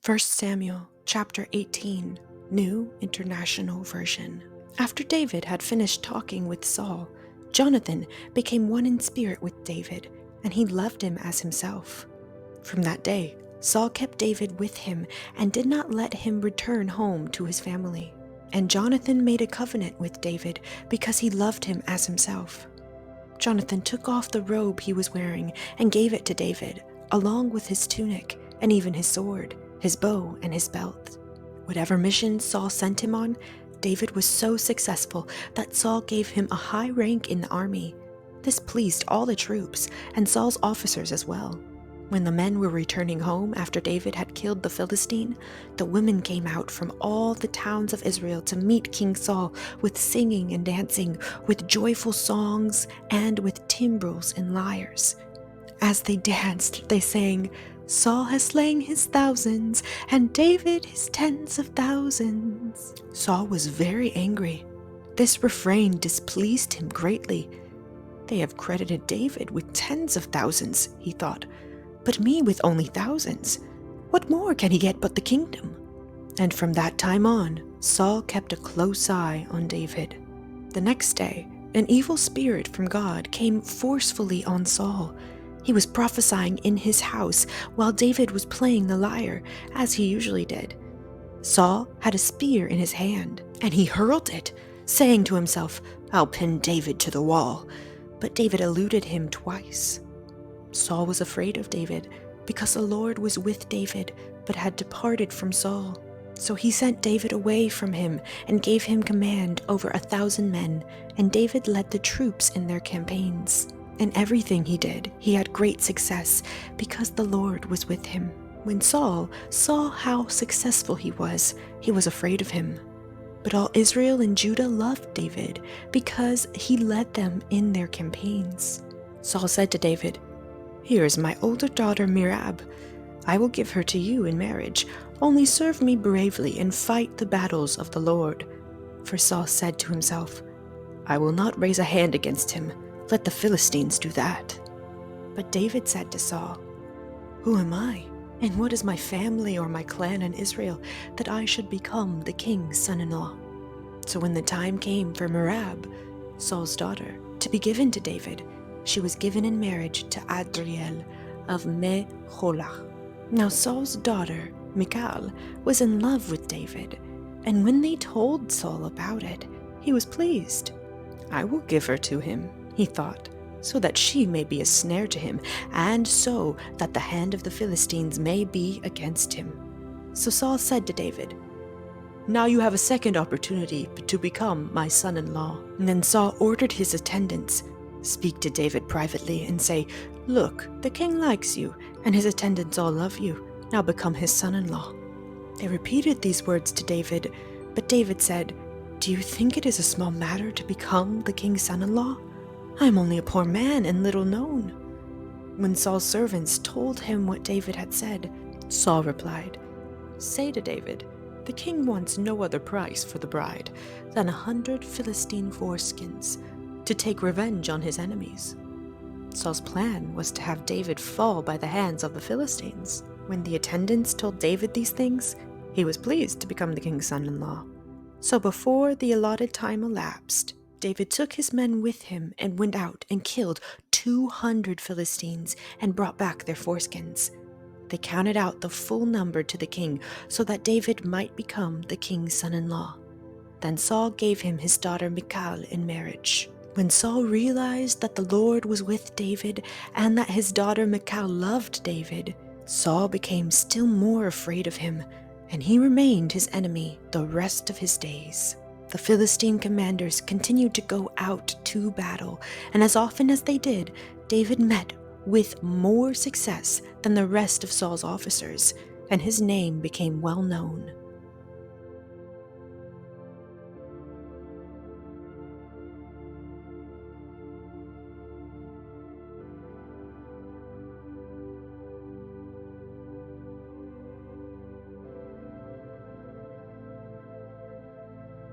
1 Samuel chapter 18, New International Version. After David had finished talking with Saul, Jonathan became one in spirit with David, and he loved him as himself. From that day, Saul kept David with him and did not let him return home to his family. And Jonathan made a covenant with David because he loved him as himself. Jonathan took off the robe he was wearing and gave it to David, along with his tunic and even his sword, his bow, and his belt. Whatever mission Saul sent him on, David was so successful that Saul gave him a high rank in the army. This pleased all the troops and Saul's officers as well. When the men were returning home after David had killed the Philistine, the women came out from all the towns of Israel to meet King Saul with singing and dancing, with joyful songs, and with timbrels and lyres. As they danced, they sang, "Saul has slain his thousands, and David his tens of thousands." Saul was very angry. This refrain displeased him greatly. "They have credited David with tens of thousands," he thought, "but me with only thousands. What more can he get but the kingdom?" And from that time on, Saul kept a close eye on David. The next day, an evil spirit from God came forcefully on Saul. He was prophesying in his house while David was playing the lyre, as he usually did. Saul had a spear in his hand, and he hurled it, saying to himself, "I'll pin David to the wall." But David eluded him twice. Saul was afraid of David because the Lord was with David but had departed from Saul. So he sent David away from him and gave him command over 1,000 men, and David led the troops in their campaigns. In everything he did, he had great success because the Lord was with him. When Saul saw how successful he was afraid of him. But all Israel and Judah loved David because he led them in their campaigns. Saul said to David, "Here is my older daughter Merab. I will give her to you in marriage. Only serve me bravely and fight the battles of the Lord." For Saul said to himself, "I will not raise a hand against him. Let the Philistines do that." But David said to Saul, "Who am I, and what is my family or my clan in Israel, that I should become the king's son-in-law?" So when the time came for Merab, Saul's daughter, to be given to David, she was given in marriage to Adriel of Meholah. Now Saul's daughter, Michal, was in love with David, and when they told Saul about it, he was pleased. "I will give her to him," he thought, "so that she may be a snare to him, and so that the hand of the Philistines may be against him." So Saul said to David, "Now you have a second opportunity to become my son-in-law." And then Saul ordered his attendants, "Speak to David privately and say, 'Look, the king likes you, and his attendants all love you. Now become his son-in-law.'" They repeated these words to David, but David said, "Do you think it is a small matter to become the king's son-in-law? I am only a poor man and little known." When Saul's servants told him what David had said, Saul replied, "Say to David, 'The king wants no other price for the bride than 100 Philistine foreskins, to take revenge on his enemies.'" Saul's plan was to have David fall by the hands of the Philistines. When the attendants told David these things, he was pleased to become the king's son-in-law. So before the allotted time elapsed, David took his men with him and went out and killed 200 Philistines and brought back their foreskins. They counted out the full number to the king so that David might become the king's son-in-law. Then Saul gave him his daughter Michal in marriage. When Saul realized that the Lord was with David and that his daughter Michal loved David, Saul became still more afraid of him, and he remained his enemy the rest of his days. The Philistine commanders continued to go out to battle, and as often as they did, David met with more success than the rest of Saul's officers, and his name became well known.